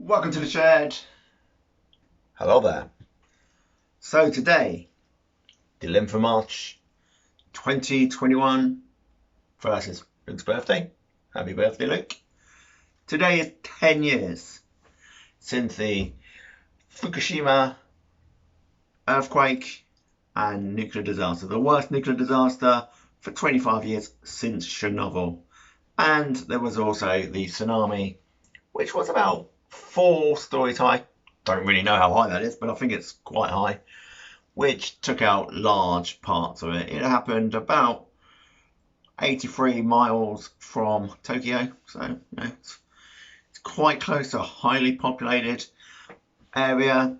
Welcome to the shed. Hello there. So today, Dylan for March 2021 versus Luke's birthday. Happy birthday, Luke. Today is 10 years Since the Fukushima earthquake and nuclear disaster. The worst nuclear disaster for 25 years since Chernobyl. And there was also the tsunami, which was about 4 stories high. Don't really know how high that is, but I think it's quite high, which took out large parts of it. It happened about 83 miles from Tokyo, so it's quite close to a highly populated area.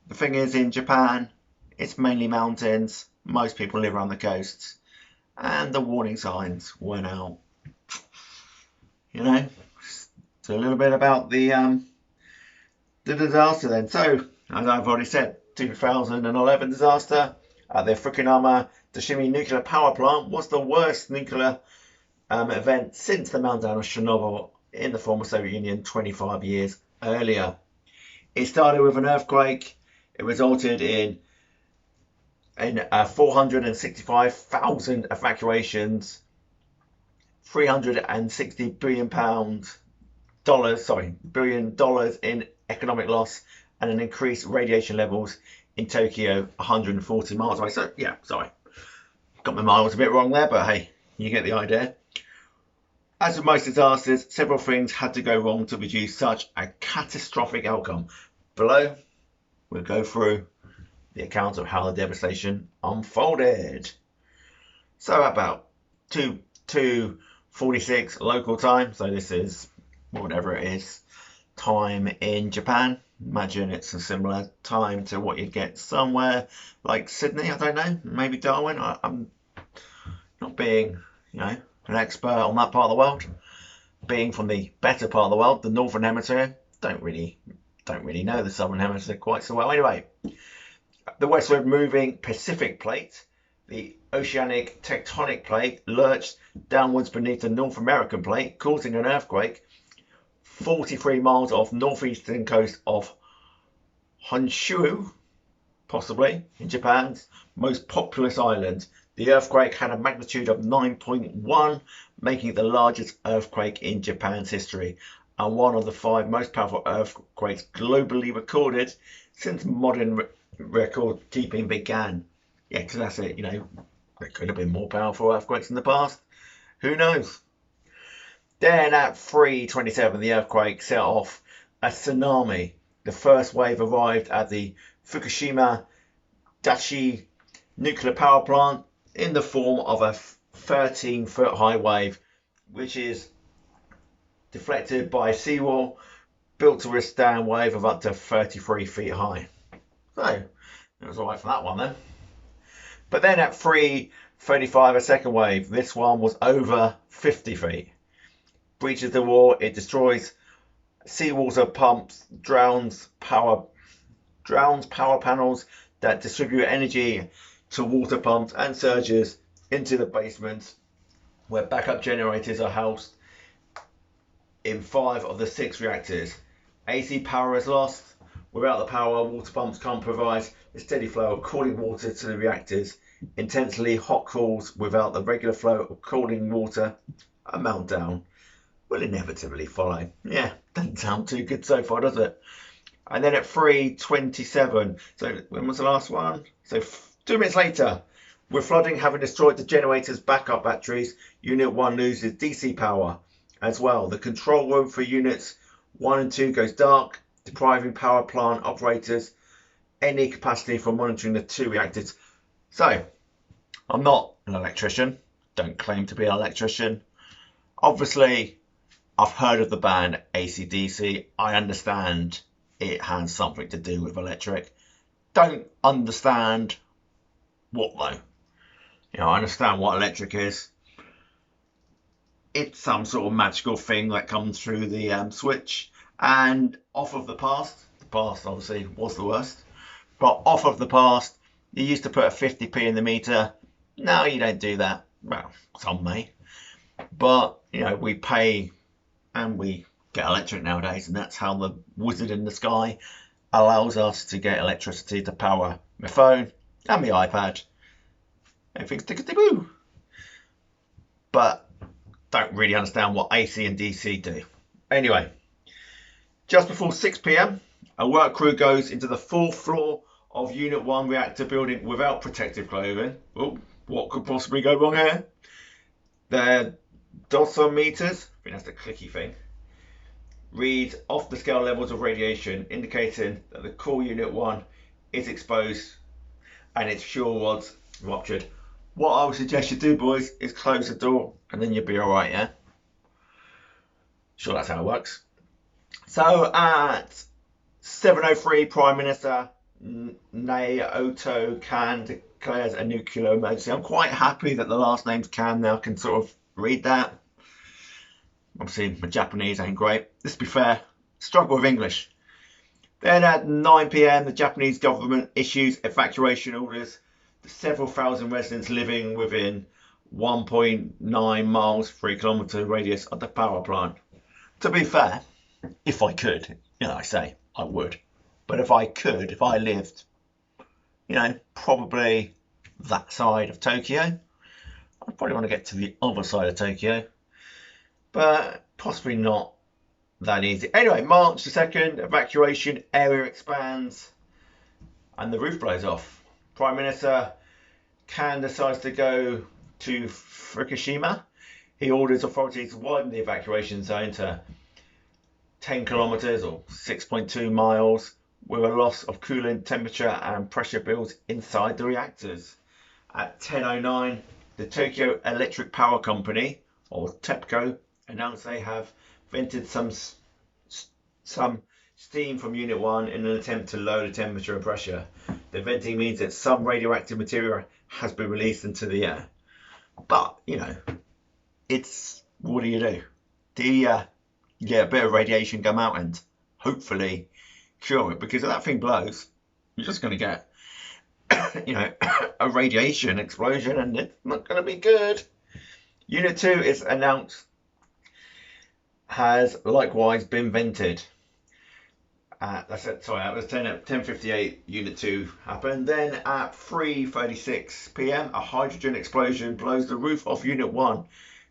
The thing is, in Japan, it's mainly mountains. Most people live around the coasts, and the warning signs went out. So a little bit about the disaster then. So, as I've already said, 2011 disaster at the Fukushima Daiichi nuclear power plant was the worst nuclear event since the meltdown of Chernobyl in the former Soviet Union 25 years earlier. It started with an earthquake. It resulted in 465,000 evacuations, $360 billion in economic loss, and an increased radiation levels in Tokyo 140 miles away. So yeah, sorry, got my miles a bit wrong there, but hey, you get the idea. As with most disasters, several things had to go wrong to produce such a catastrophic outcome. Below, we'll go through the account of how the devastation unfolded. So about 2:46 local time, so this is whatever it is, time in Japan. Imagine it's a similar time to what you'd get somewhere like Sydney, I don't know, maybe Darwin. I'm not being, an expert on that part of the world. Being from the better part of the world, the Northern Hemisphere, don't really know the Southern Hemisphere quite so well. Anyway, the westward moving Pacific plate, the oceanic tectonic plate, lurched downwards beneath the North American plate, causing an earthquake 43 miles off northeastern coast of Honshu, possibly in Japan's most populous island. The earthquake had a magnitude of 9.1, making it the largest earthquake in Japan's history, and one of the 5 most powerful earthquakes globally recorded since modern record keeping began. Yeah, because that's it, there could have been more powerful earthquakes in the past. Who knows? Then at 3:27, the earthquake set off a tsunami. The first wave arrived at the Fukushima Daiichi nuclear power plant in the form of a 13-foot high wave, which is deflected by a seawall built to withstand a wave of up to 33 feet high. So, it was alright for that one then. But then at 3:35, a second wave. This one was over 50 feet. Breaches the wall, it destroys seawater pumps, drowns power panels that distribute energy to water pumps, and surges into the basement where backup generators are housed in 5 of the 6 reactors. AC power is lost. Without the power, water pumps can't provide a steady flow of cooling water to the reactors. Intensely hot cools without the regular flow of cooling water. A meltdown will inevitably follow. Yeah, doesn't sound too good so far, does it? And then at 3:27, so when was the last one? So 2 minutes later, with flooding having destroyed the generator's backup batteries, Unit 1 loses DC power as well. The control room for Units 1 and 2 goes dark, depriving power plant operators any capacity for monitoring the 2 reactors. So, I'm not an electrician, don't claim to be an electrician. Obviously, I've heard of the band AC/DC. I understand it has something to do with electric. Don't understand what though. I understand what electric is. It's some sort of magical thing that comes through the switch and off of the past. The past obviously was the worst. But off of the past, you used to put a 50p in the meter. Now you don't do that. Well, some may. But, we pay and we get electric nowadays, and that's how the wizard in the sky allows us to get electricity to power my phone and my iPad. Everything's tickety-boo. But don't really understand what AC and DC do. Anyway, just before 6 p.m, a work crew goes into the 4th floor of Unit 1 reactor building without protective clothing. Oh, what could possibly go wrong here? Their dosimeters, I think that's the clicky thing, read off the scale levels of radiation, indicating that the core Unit 1 is exposed and its fuel rods ruptured. What I would suggest you do, boys, is close the door and then you'll be alright, yeah? Sure, that's how it works. So at 7:03, Prime Minister Naoto Kan declares a nuclear emergency. I'm quite happy that the last name's Kan now, can sort of read that. Obviously, my Japanese ain't great. Let's be fair, struggle with English. Then at 9 p.m, the Japanese government issues evacuation orders to several thousand residents living within 1.9 miles, 3 kilometre radius of the power plant. To be fair, if I could, I say I would. But if I could, if I lived, probably that side of Tokyo, I'd probably want to get to the other side of Tokyo. But possibly not that easy. Anyway, March the 2nd, evacuation area expands and the roof blows off. Prime Minister Kan decides to go to Fukushima. He orders authorities to widen the evacuation zone to 10 kilometres or 6.2 miles with a loss of coolant, temperature and pressure builds inside the reactors. At 10:09, the Tokyo Electric Power Company, or TEPCO, announced they have vented some steam from Unit 1 in an attempt to lower the temperature and pressure. The venting means that some radioactive material has been released into the air. But, it's, what do? Do you get a bit of radiation come out and hopefully cure it? Because if that thing blows, you're just going to get, a radiation explosion and it's not going to be good. Unit 2 is announced has likewise been vented. That was 10:58. Unit 2 happened. Then at 3:36 p.m, a hydrogen explosion blows the roof off Unit 1,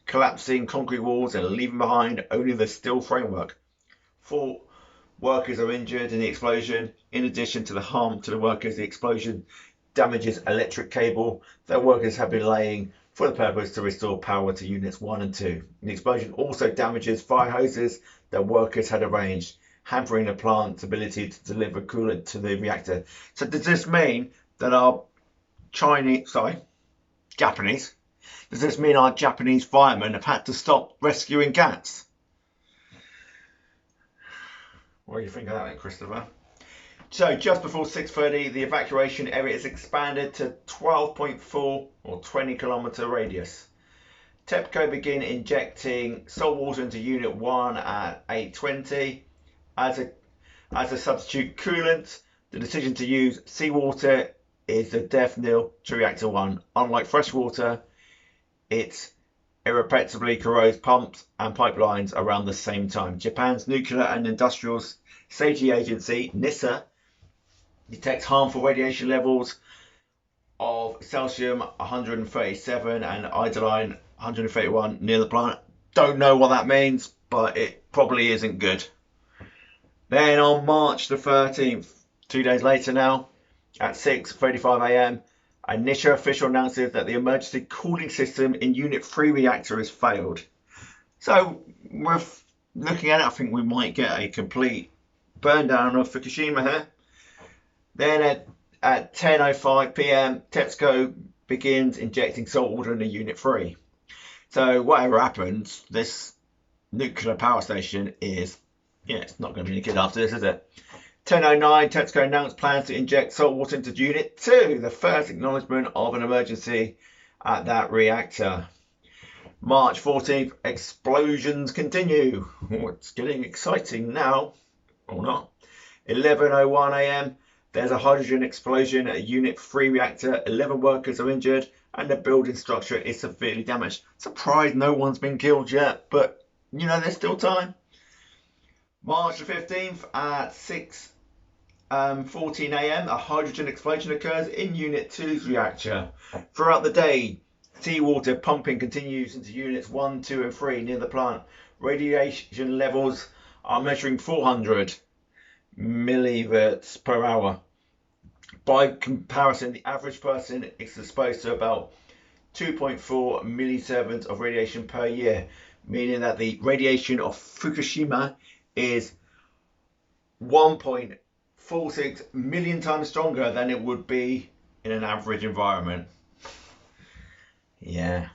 collapsing concrete walls and leaving behind only the steel framework. 4 workers are injured in the explosion. In addition to the harm to the workers, the explosion damages electric cable that workers have been laying for the purpose to restore power to Units 1 and 2. The explosion also damages fire hoses that workers had arranged, hampering the plant's ability to deliver coolant to the reactor. So does this mean that Japanese, does this mean our Japanese firemen have had to stop rescuing cats? What do you think of that, Christopher? So just before 6:30, the evacuation area is expanded to 12.4 or 20 kilometre radius. TEPCO begin injecting salt water into Unit 1 at 8:20 as a substitute coolant. The decision to use seawater is the death knell to Reactor 1. Unlike fresh water, it irreparably corrodes pumps and pipelines around the same time. Japan's Nuclear and Industrial Safety Agency, NISA, detects harmful radiation levels of Celsium 137 and iodine 131 near the plant. Don't know what that means, but it probably isn't good. Then on March the 13th, 2 days later now, at 6:35 a.m, a NISA official announces that the emergency cooling system in Unit 3 reactor has failed. So, with looking at it, I think we might get a complete burn down of Fukushima here. Then at 10:05 p.m, TEPCO begins injecting salt water into Unit 3. So whatever happens, this nuclear power station is, it's not going to be any good after this, is it? 10:09, TEPCO announced plans to inject salt water into Unit 2, the first acknowledgement of an emergency at that reactor. March 14th, explosions continue. Oh, it's getting exciting now, or not. 11:01 a.m, there's a hydrogen explosion at a Unit 3 reactor. 11 workers are injured and the building structure is severely damaged. Surprised no one's been killed yet, but there's still time. March the 15th at 6:14 a.m. a hydrogen explosion occurs in Unit 2's reactor. Throughout the day, seawater pumping continues into Units 1, 2 and 3 near the plant. Radiation levels are measuring 400 millivolts per hour. By comparison, the average person is exposed to about 2.4 millisieverns of radiation per year, meaning that the radiation of Fukushima is 1.46 million times stronger than it would be in an average environment. Yeah,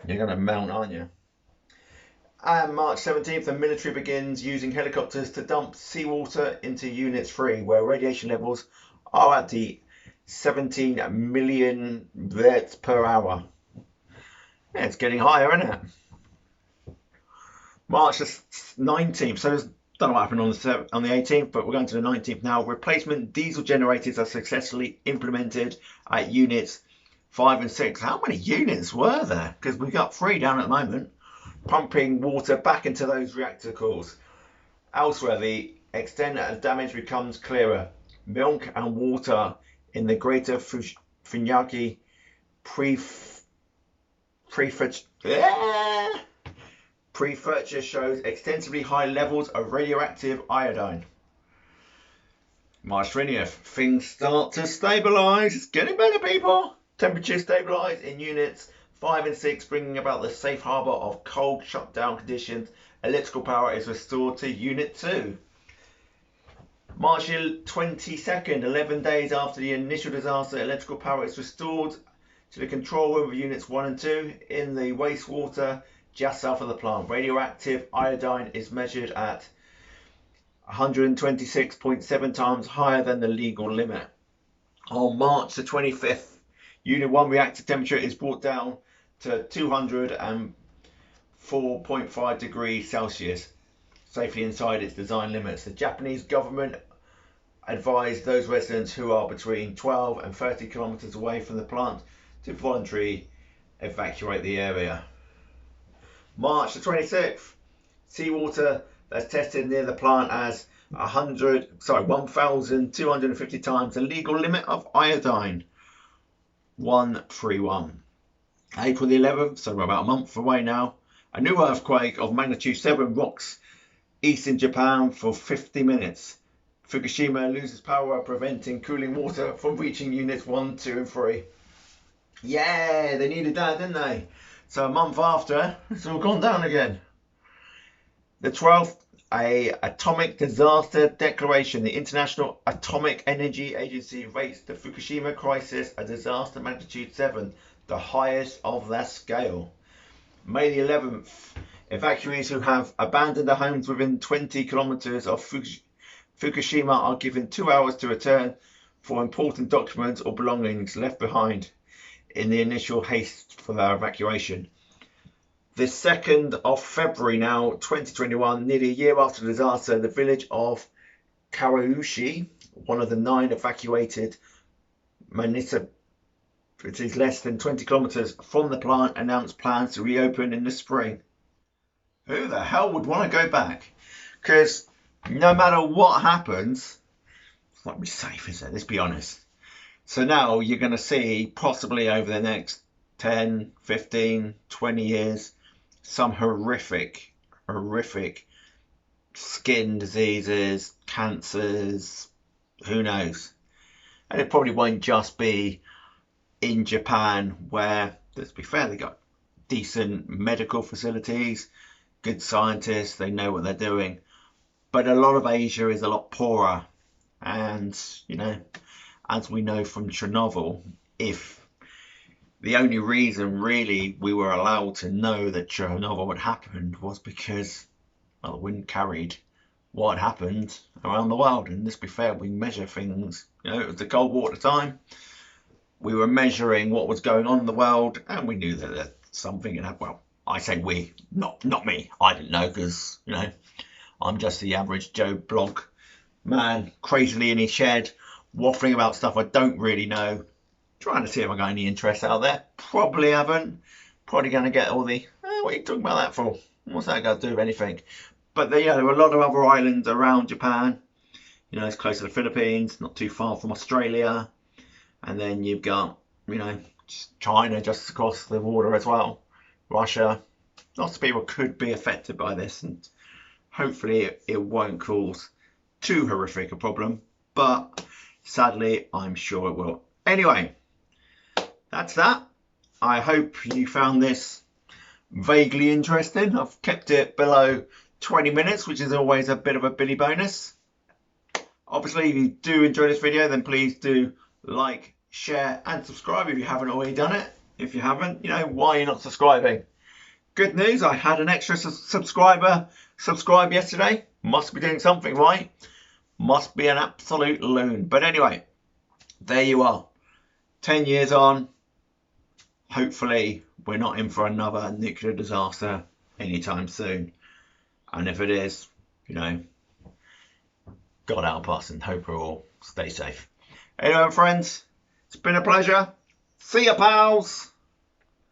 you're going to melt, aren't you? And March 17th, the military begins using helicopters to dump seawater into Unit 3, where radiation levels are at the 17 million volts per hour. Yeah, it's getting higher, isn't it? March 19th, so don't know what happened on the 18th, but we're going to the 19th now. Replacement diesel generators are successfully implemented at Units 5 and 6. How many units were there? Because we've got 3 down at the moment. Pumping water back into those reactor cores. Elsewhere, the extent of damage becomes clearer. Milk and water in the greater Fukushima prefecture shows extensively high levels of radioactive iodine. March 20th, things start to stabilise. It's getting better, people. Temperatures stabilise in Units 5 and 6, bringing about the safe harbour of cold shutdown conditions. Electrical power is restored to Unit 2. March 22nd, 11 days after the initial disaster, electrical power is restored to the control room of Units 1 and 2 in the wastewater just south of the plant. Radioactive iodine is measured at 126.7 times higher than the legal limit. On March the 25th, Unit 1 reactor temperature is brought down to 204.5 degrees Celsius, safely inside its design limits. The Japanese government advised those residents who are between 12 and 30 kilometers away from the plant to voluntarily evacuate the area. March the 26th, seawater that's tested near the plant as 1,250 times the legal limit of iodine, 131. April the 11th, so we're about a month away now, a new earthquake of magnitude 7 rocks eastern Japan for 50 minutes. Fukushima loses power, preventing cooling water from reaching Units 1, 2 and 3. Yeah, they needed that, didn't they? So a month after, it's all gone down again. The 12th, a atomic disaster declaration. The International Atomic Energy Agency rates the Fukushima crisis a disaster magnitude 7, the highest of that scale. May the 11th, evacuees who have abandoned their homes within 20 kilometers of Fukushima are given 2 hours to return for important documents or belongings left behind in the initial haste for their evacuation. The 2nd of February now, 2021, nearly a year after the disaster, the village of Karaushi, one of the 9 evacuated municipalities less than 20 kilometers from the plant, announced plans to reopen in the spring. Who the hell would want to go back? Because no matter what happens, it's not really safe, is it? Let's be honest. So now you're going to see, possibly over the next 10, 15, 20 years, some horrific skin diseases, cancers, who knows. And it probably won't just be in Japan, where, let's be fair, they got decent medical facilities, good scientists, they know what they're doing. But a lot of Asia is a lot poorer. And, you know, as we know from Chernobyl, if the only reason really we were allowed to know that Chernobyl had happened was because, well, the wind carried what happened around the world. And let's be fair, we measure things, you know, it was the Cold War at the time. We were measuring what was going on in the world, and we knew that something had happened. Well, I say we, not me. I didn't know because, you know, I'm just the average Joe blog man, crazily in his shed, waffling about stuff I don't really know, trying to see if I got any interest out there. Probably haven't. Probably going to get all the, what are you talking about that for? What's that got to do with anything? But there are a lot of other islands around Japan. It's close to the Philippines, not too far from Australia. And then you've got, China just across the water as well. Russia. Lots of people could be affected by this, and hopefully it won't cause too horrific a problem. But sadly, I'm sure it will. Anyway, that's that. I hope you found this vaguely interesting. I've kept it below 20 minutes, which is always a bit of a Billy bonus. Obviously, if you do enjoy this video, then please do like, share and subscribe if you haven't already done it. If you haven't, why are you not subscribing? Good news, I had an extra subscriber subscribe yesterday. Must be doing something right. Must be an absolute loon. But anyway, there you are. 10 years on. Hopefully, we're not in for another nuclear disaster anytime soon. And if it is, God help us, and hope we all stay safe. Anyway, friends, it's been a pleasure. See ya, pals.